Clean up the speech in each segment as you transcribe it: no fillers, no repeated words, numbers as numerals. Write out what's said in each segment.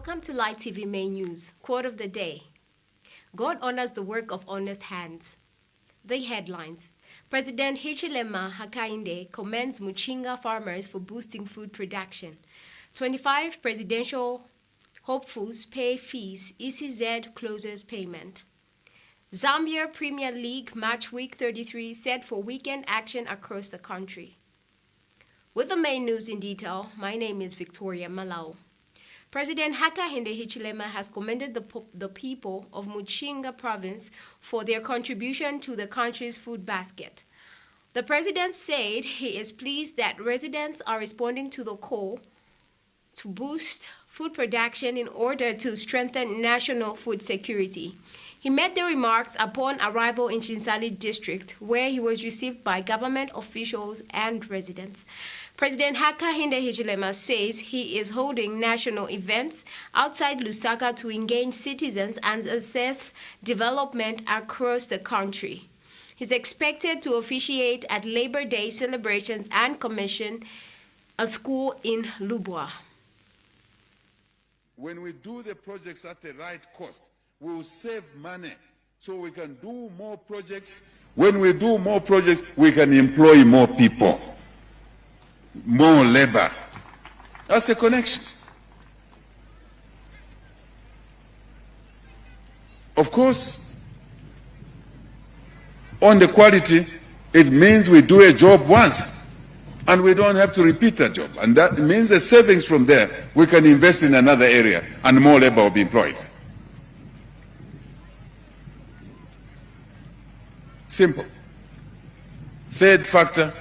Welcome to Light TV Main News. Quote of the day. God honors the work of honest hands. The headlines. President Hichilema Hakainde commends Muchinga farmers for boosting food production. 25 presidential hopefuls pay fees. ECZ closes payment. Zambia Premier League match week 33 set for weekend action across the country. With the main news in detail, my name is Victoria Malau. President Hakainde Hichilema has commended the people of Muchinga province for their contribution to the country's food basket. The president said he is pleased that residents are responding to the call to boost food production in order to strengthen national food security. He made the remarks upon arrival in Chinsali district, where he was received by government officials and residents. President Hakainde Hichilema says he is holding national events outside Lusaka to engage citizens and assess development across the country. He's expected to officiate at Labor Day celebrations and commission a school in Lubwa. When we do the projects at the right cost, we will save money so we can do more projects. When we do more projects, we can employ more people, more labor. That's a connection. Of course, on the quality, it means we do a job once and we don't have to repeat that job. And that means the savings from there, we can invest in another area and more labor will be employed. Simple. Third factor,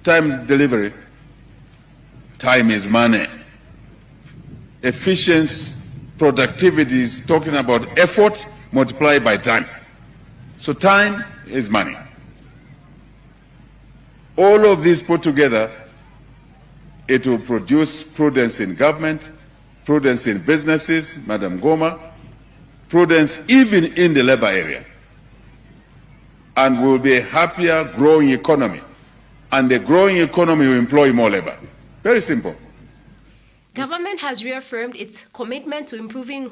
time delivery. Time is money. Efficiency, productivity is talking about effort multiplied by time. So time is money. All of these put together, it will produce prudence in government, prudence in businesses, Madam Goma, prudence even in the labor area. And will be a happier, growing economy. And the growing economy will employ more labor. Very simple. Government has reaffirmed its commitment to improving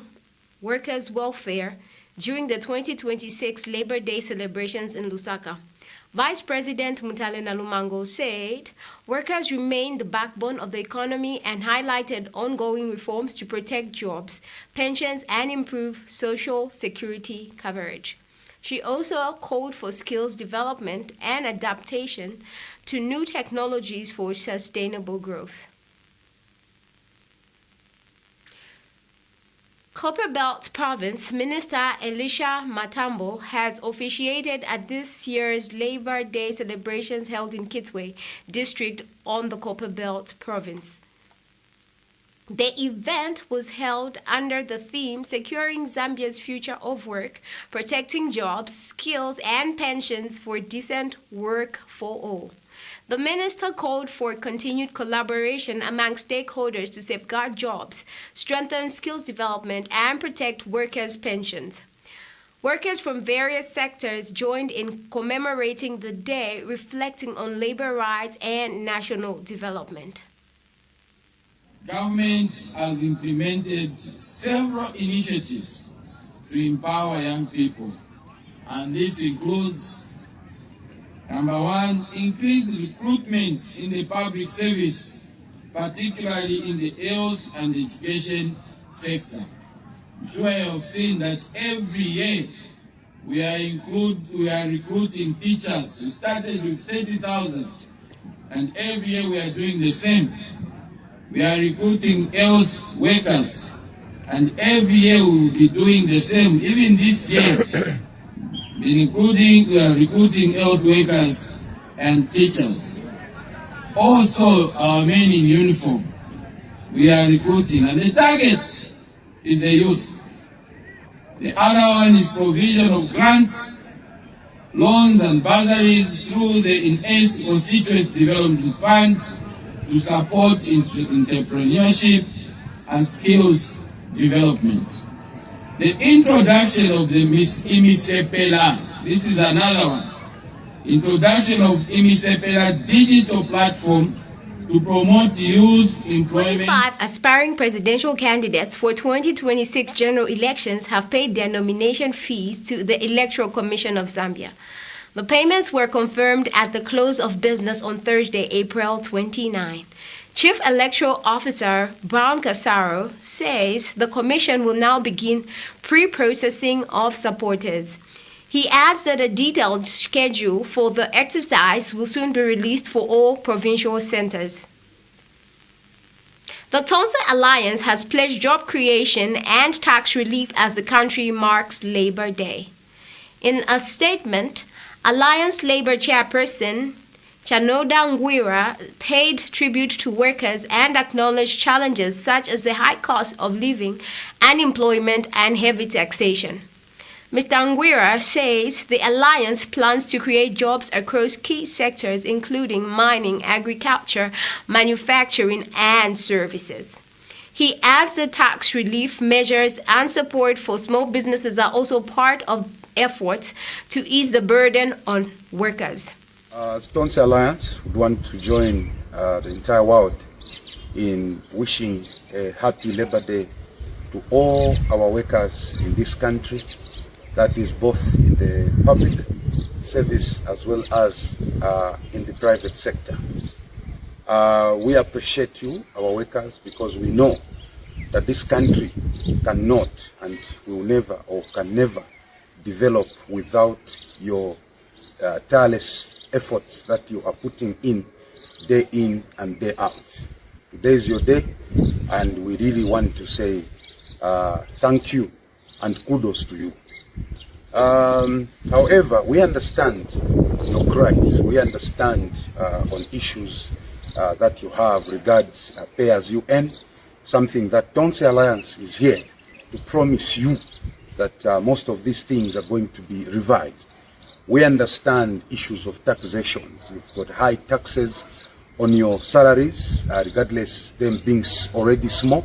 workers' welfare during the 2026 Labor Day celebrations in Lusaka. Vice President Mutale Nalumango said workers remain the backbone of the economy and highlighted ongoing reforms to protect jobs, pensions, and improve social security coverage. She also called for skills development and adaptation to new technologies for sustainable growth. Copperbelt Province Minister Elisha Matambo has officiated at this year's Labor Day celebrations held in Kitwe District on the Copperbelt Province. The event was held under the theme Securing Zambia's Future of Work, Protecting Jobs, Skills and Pensions for Decent Work for All. The minister called for continued collaboration among stakeholders to safeguard jobs, strengthen skills development, and protect workers' pensions. Workers from various sectors joined in commemorating the day, reflecting on labor rights and national development. Government has implemented several initiatives to empower young people, and this includes: number one, increased recruitment in the public service, particularly in the health and education sector. I'm sure you have seen that every year we are recruiting teachers. We started with 30,000, and every year we are doing the same. We are recruiting health workers, and every year we will be doing the same. Even this year, we are recruiting health workers and teachers. Also, our men in uniform, we are recruiting, and the target is the youth. The other one is provision of grants, loans and bursaries through the Enhanced Constituency Development Fund to support entrepreneurship and skills development. The introduction of the Miss Imisepela, this is another one. Introduction of Imisepela digital platform to promote youth employment. 25 aspiring presidential candidates for 2026 general elections have paid their nomination fees to the Electoral Commission of Zambia. The payments were confirmed at the close of business on Thursday, April 29. Chief Electoral Officer Brown Casaro says the commission will now begin pre-processing of supporters. He adds that a detailed schedule for the exercise will soon be released for all provincial centers. The Tonse Alliance has pledged job creation and tax relief as the country marks Labor Day. In a statement, Alliance Labor Chairperson Chanoda Ngwira paid tribute to workers and acknowledged challenges such as the high cost of living, unemployment, and heavy taxation. Mr. Ngwira says the alliance plans to create jobs across key sectors including mining, agriculture, manufacturing, and services. He adds the tax relief measures and support for small businesses are also part of efforts to ease the burden on workers. Tonse Alliance would want to join the entire world in wishing a happy Labor Day to all our workers in this country, that is both in the public service as well as in the private sector. We appreciate you, our workers, because we know that this country cannot and will never or can never develop without your tireless efforts that you are putting in and day out. Today is your day, and we really want to say thank you and kudos to you. However, we understand your cries. We understand on issues that you have regarding pay as you earn, something that Tonse Alliance is here to promise you that most of these things are going to be revised. We understand issues of taxation. You've got high taxes on your salaries, regardless them being already small.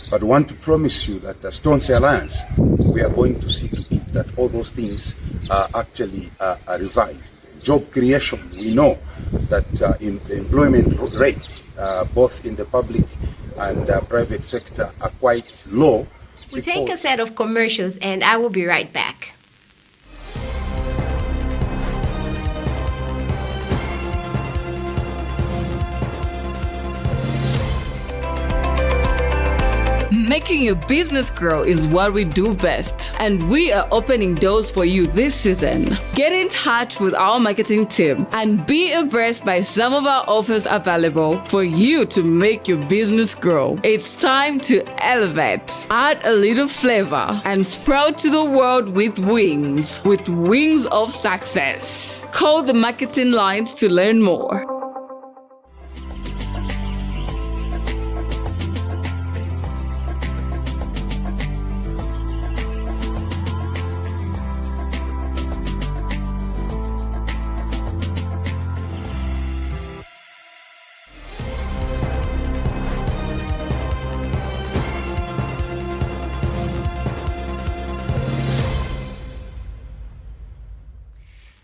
But I want to promise you that as Tonse Alliance, we are going to see to it that all those things are actually revised. Job creation, we know that in the employment rate, both in the public and private sector, are quite low. We take a set of commercials and I will be right back. Making your business grow is what we do best, and we are opening doors for you this season. Get in touch with our marketing team and be abreast by some of our offers available for you to make your business grow. It's time to elevate, add a little flavor, and sprout to the world with wings of success. Call the marketing lines to learn more.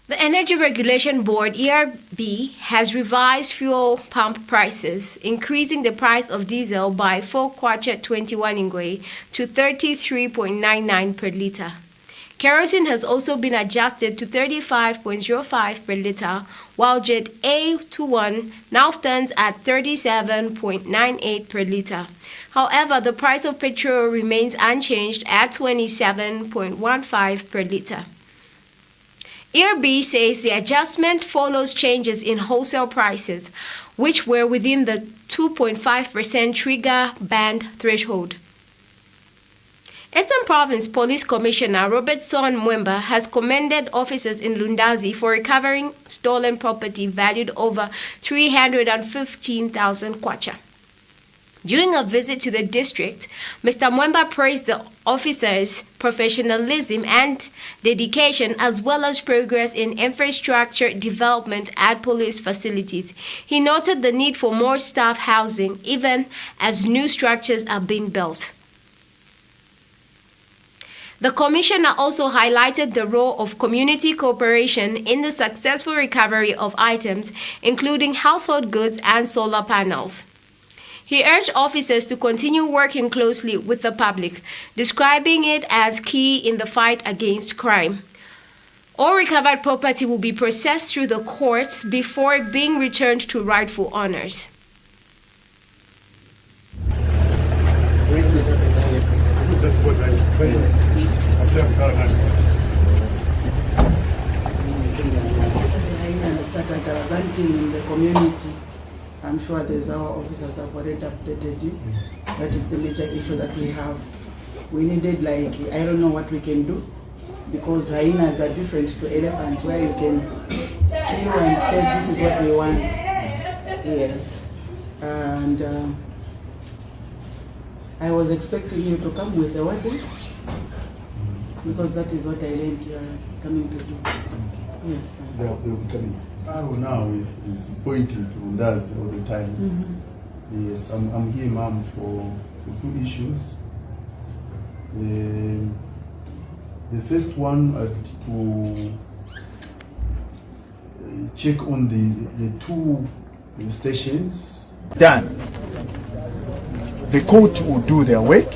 The Energy Regulation Board, ERB, has revised fuel pump prices, increasing the price of diesel by 4 kwacha 21 ingwe to 33.99 per litre. Kerosene has also been adjusted to 35.05 per litre, while Jet A21 now stands at 37.98 per litre. However, the price of petrol remains unchanged at 27.15 per litre. ERB says the adjustment follows changes in wholesale prices, which were within the 2.5% trigger band threshold. Eastern Province Police Commissioner Robertson Mwemba has commended officers in Lundazi for recovering stolen property valued over 315,000 kwacha. During a visit to the district, Mr. Mwemba praised the officers' professionalism and dedication, as well as progress in infrastructure development at police facilities. He noted the need for more staff housing, even as new structures are being built. The commissioner also highlighted the role of community cooperation in the successful recovery of items, including household goods and solar panels. He urged officers to continue working closely with the public, describing it as key in the fight against crime. All recovered property will be processed through the courts before being returned to rightful owners. In the community, I'm sure there's our officers have already updated you. That is the major issue that we have. We needed, like, I don't know what we can do, because hyenas are different to elephants, where you can kill and say this is what we want. Yes. And I was expecting you to come with a weapon, because that is what I learned coming to do. Yes. They'll be coming. Aro now is pointing to us all the time. Yes, I'm here, ma'am, for two issues. The first one to check on the two stations. Done. The court will do their work,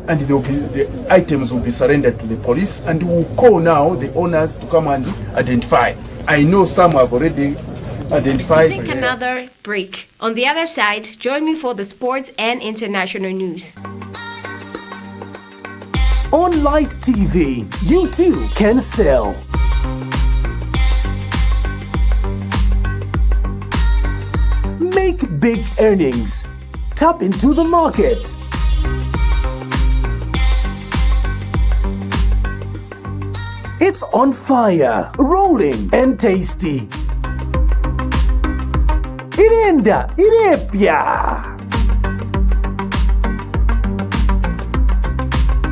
and the items will be surrendered to the police, and we will call now the owners to come and identify. I know some have already identified. We'll take another break. On the other side, join me for the sports and international news. On Light TV, you too can sell. Make big earnings. Tap into the market. It's on fire, rolling and tasty. Irenda, irepia.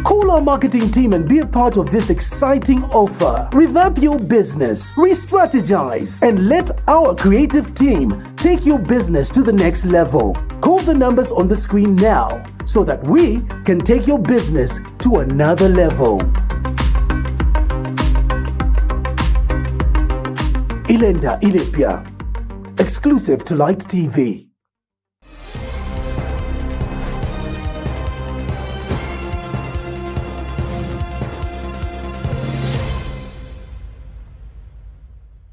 Call our marketing team and be a part of this exciting offer. Revamp your business, re-strategize, and let our creative team take your business to the next level. Call the numbers on the screen now so that we can take your business to another level. Ilenda Ilepia, exclusive to Light TV.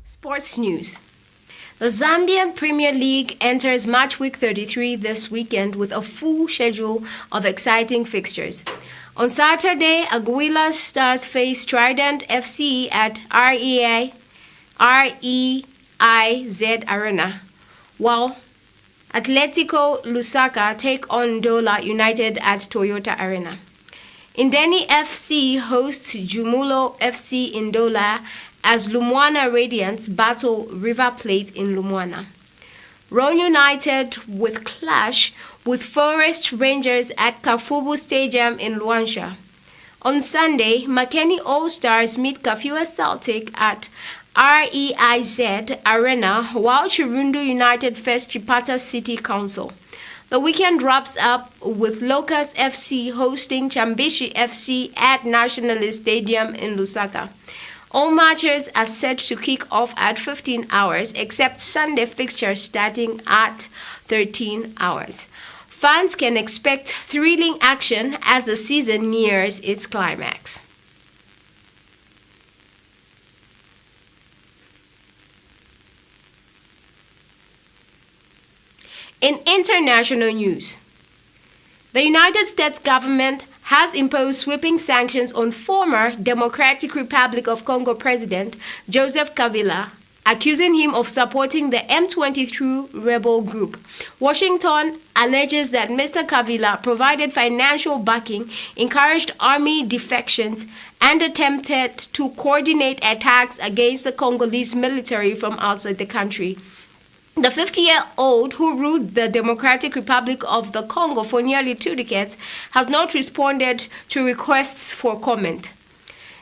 Sports news. The Zambian Premier League enters match week 33 this weekend with a full schedule of exciting fixtures. On Saturday, Aguilas Stars face Trident FC at REIZ Arena, while Atletico Lusaka take on Ndola United at Toyota Arena. Indeni FC hosts Jumulo FC in Ndola as Lumwana Radiants battle River Plate in Lumwana. Ron United with clash with Forest Rangers at Kafubu Stadium in Luanshya. On Sunday, Makeni All-Stars meet Kafua Celtic at REIZ Arena, while Chirundu United face Chipata City Council. The weekend wraps up with Locust FC hosting Chambishi FC at Nationalist Stadium in Lusaka. All matches are set to kick off at 15 hours, except Sunday fixtures starting at 13 hours. Fans can expect thrilling action as the season nears its climax. In international news, the United States government has imposed sweeping sanctions on former Democratic Republic of Congo President Joseph Kabila, accusing him of supporting the M23 rebel group. Washington alleges that Mr. Kabila provided financial backing, encouraged army defections, and attempted to coordinate attacks against the Congolese military from outside the country. The 50-year-old, who ruled the Democratic Republic of the Congo for nearly 2 decades, has not responded to requests for comment.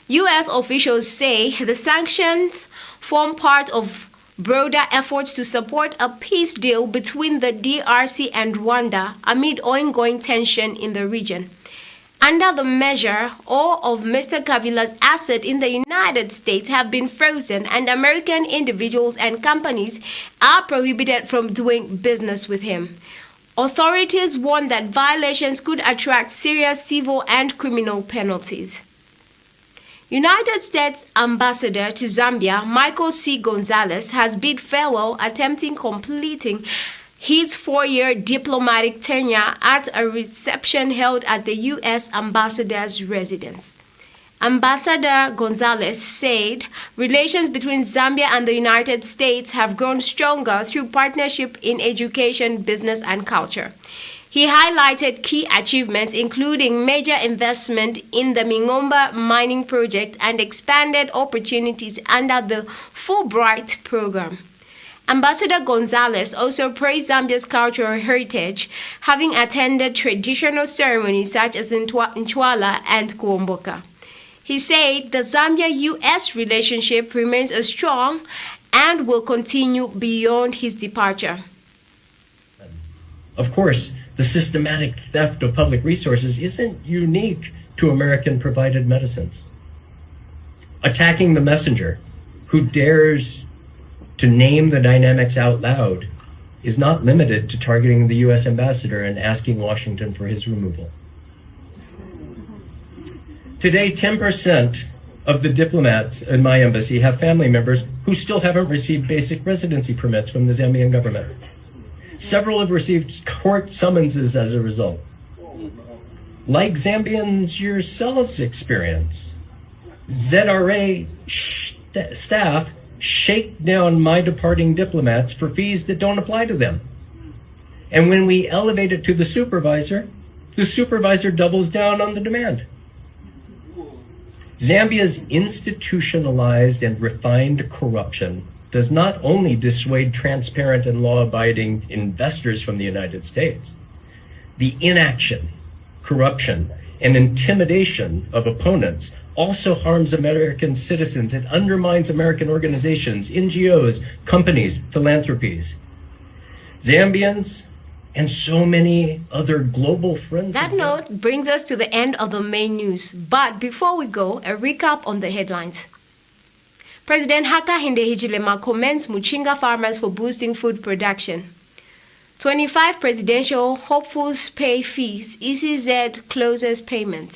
U.S. officials say the sanctions form part of broader efforts to support a peace deal between the DRC and Rwanda amid ongoing tension in the region. Under the measure, all of Mr. Kabila's assets in the United States have been frozen, and American individuals and companies are prohibited from doing business with him. Authorities warn that violations could attract serious civil and criminal penalties. United States Ambassador to Zambia, Michael C. Gonzalez, has bid farewell, attempting completing his 4-year diplomatic tenure at a reception held at the U.S. ambassador's residence. Ambassador Gonzalez said relations between Zambia and the United States have grown stronger through partnership in education, business, and culture. He highlighted key achievements, including major investment in the Mingomba mining project and expanded opportunities under the Fulbright program. Ambassador Gonzalez also praised Zambia's cultural heritage, having attended traditional ceremonies such as Nchwala and Kuomboka. He said the Zambia-U.S. relationship remains strong and will continue beyond his departure. Of course, the systematic theft of public resources isn't unique to American-provided medicines. Attacking the messenger who dares to name the dynamics out loud is not limited to targeting the U.S. ambassador and asking Washington for his removal. Today, 10% of the diplomats in my embassy have family members who still haven't received basic residency permits from the Zambian government. Several have received court summonses as a result. Like Zambians yourselves experience, ZRA staff shake down my departing diplomats for fees that don't apply to them. And when we elevate it to the supervisor doubles down on the demand. Zambia's institutionalized and refined corruption does not only dissuade transparent and law-abiding investors from the United States, the inaction, corruption, and intimidation of opponents also harms American citizens. It undermines American organizations, NGOs, companies, philanthropies. Zambians and so many other global friends. That note brings us to the end of the main news. But before we go, a recap on the headlines. President Hakainde Hichilema commends Muchinga farmers for boosting food production. 25 presidential hopefuls pay fees. ECZ closes payments.